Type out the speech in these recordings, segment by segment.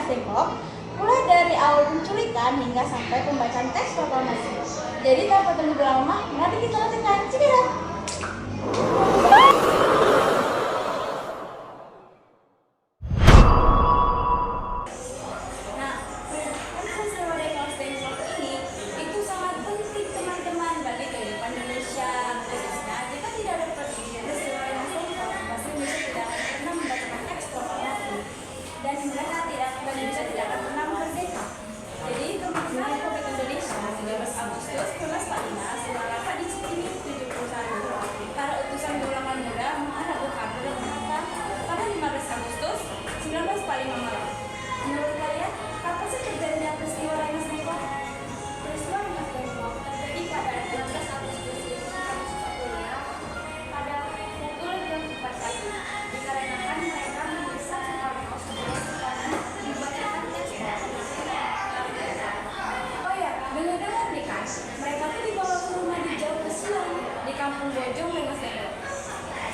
Rengas Dengklok, mulai dari awal penculikan hingga sampai pembacaan teks proklamasi. Jadi tanpa tunggu lama, mari kita lanjutkan. Cikirat.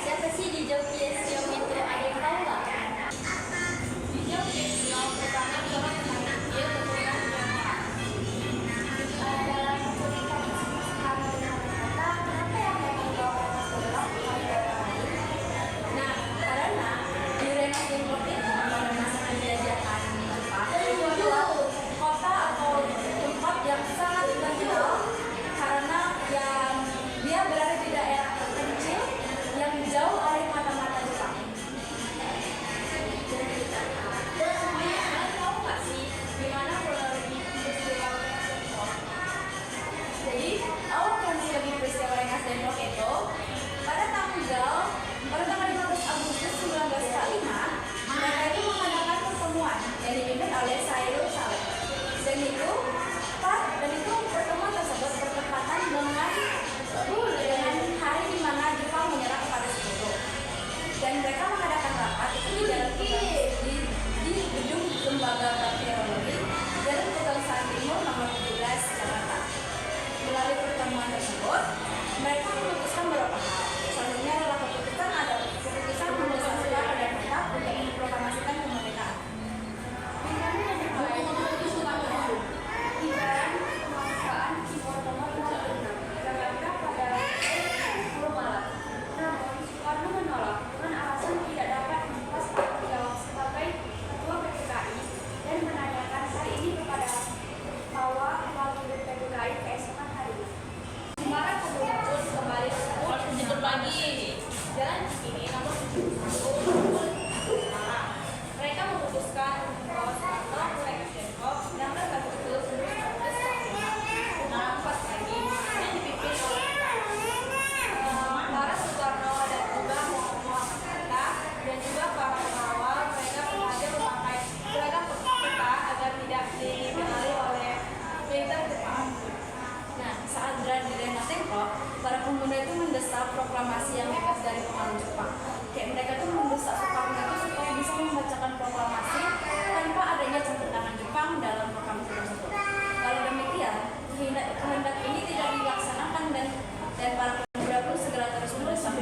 Siapa sih di Jogja Siom itu? Ada yang tahu nggak? Di Jogja Siom pertama seorang teman dia keturunan Tionghoa. Dalam cerita kami dengan kata, kenapa yang mereka bawa Rengas Dengklok bukan daerah lain? Nah, karena di Rengas Dengklok itu pada masa penjajahan Jepang itu adalah kota atau tempat yang sangat terkenal karena yang dia berada di daerah terpencil yang jauh dari mata-mata Jepang. Kalian tahu nggak sih gimana kronologi peristiwa Rengas Dengklok? Jadi awal kronologi peristiwa Rengas Dengklok itu pada tanggal 15 Agustus 1945 mereka itu mengadakan pertemuan yang dipimpin oleh Sairul Saleh. Dan itu pertemuan tersebut bertepatan dengan hari di mana Jepang menyerang kepada Sekutu. Dan mereka mengadakan rapat itu di gedung Lembaga Bakteriologi Jalan Pegangsaan Timur nomor 17 Jakarta. Melalui pertemuan tersebut, mereka memutuskan beberapa hal. Selanjutnya adalah keputusan mendesak secara dan tetap untuk memproklamasikan kemerdekaan. Soekarno menolak dengan alasan tidak dapat melepas tanggung jawab sebagai ketua PPKI dan menanyakan hal ini kepada Pawa Wakil PPKI keesokan harinya. Semarang muncul kembali tersebut lagi Jalan Cikini nomor 71 Semarang. Mereka memutuskan bahwa Soekarno mulai Rengas Dengklok 16 Agustus 1945 pas pagi yang dipimpin oleh para Soekarno dan juga Muhammad Hatta dan juga para pengawal. Mereka sengaja memakai seragam peka agar tidak dikenali oleh militer Jepang. Nah, saat berada di Rengas Dengklok, para pemuda itu mendesak proklamasi yang bebas dari pengaruh Jepang. Kayak mereka tuh mendesak Soekarno itu supaya bisa membacakan proklamasi tanpa adanya campur tangan Jepang dalam proklamasi tersebut. Kalau demikian, kehendak ini tidak dilaksanakan dan para pemuda pun segera terus mendesak.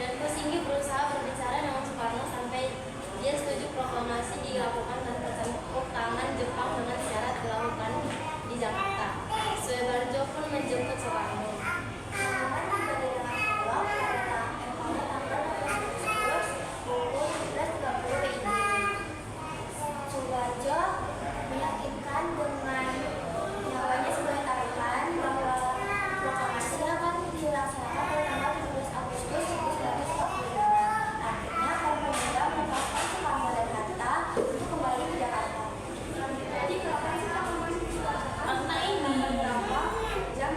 Dan Kusinggi berusaha berbicara dengan Soekarno sampai dia setuju proklamasi dilakukan tanpa campur tangan Jepang dengan syarat dilakukan di Jakarta. Suebarjo pun menjemput Soekarno. Suebarjo meyakinkan dengan nyawanya sebagai taruhan bahwa proklamasi akan dilaksanakan pada tanggal 17 Agustus 1945. Akhirnya para pemuda melepaskan Soekarno dan Hatta untuk kembali ke Jakarta. Jadi kapan sih proklamasi dilaksanakan? Karena ini berapa jam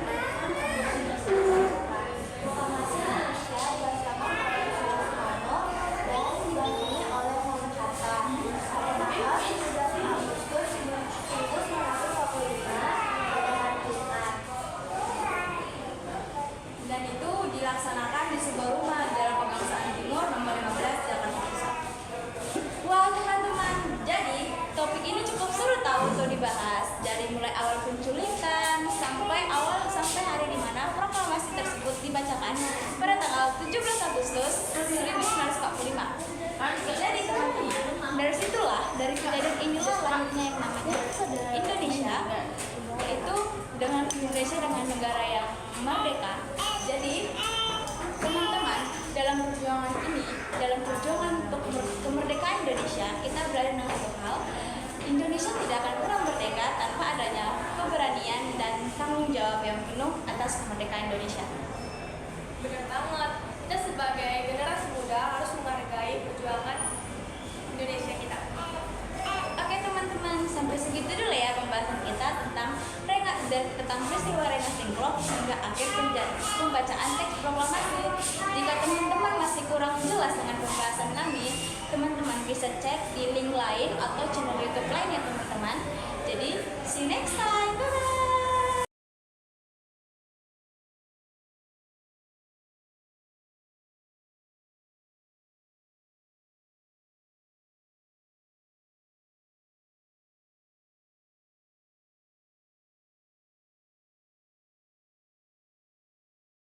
dengan Indonesia dengan negara yang merdeka. Jadi teman-teman, dalam perjuangan untuk kemerdekaan Indonesia, kita belajar dengan satu hal, Indonesia tidak akan pernah merdeka tanpa adanya keberanian dan tanggung jawab yang penuh atas kemerdekaan Indonesia. Benar banget, kita sebagai generasi muda harus menghargai perjuangan Indonesia kita. Oke teman-teman, sampai segitu dulu ya pembahasan kita tentang peristiwa Rengas Dengklok hingga akhir pembacaan teks proklamasi. Jika teman-teman masih kurang jelas dengan pembahasan kami, teman-teman bisa cek di link lain atau channel YouTube lain yang teman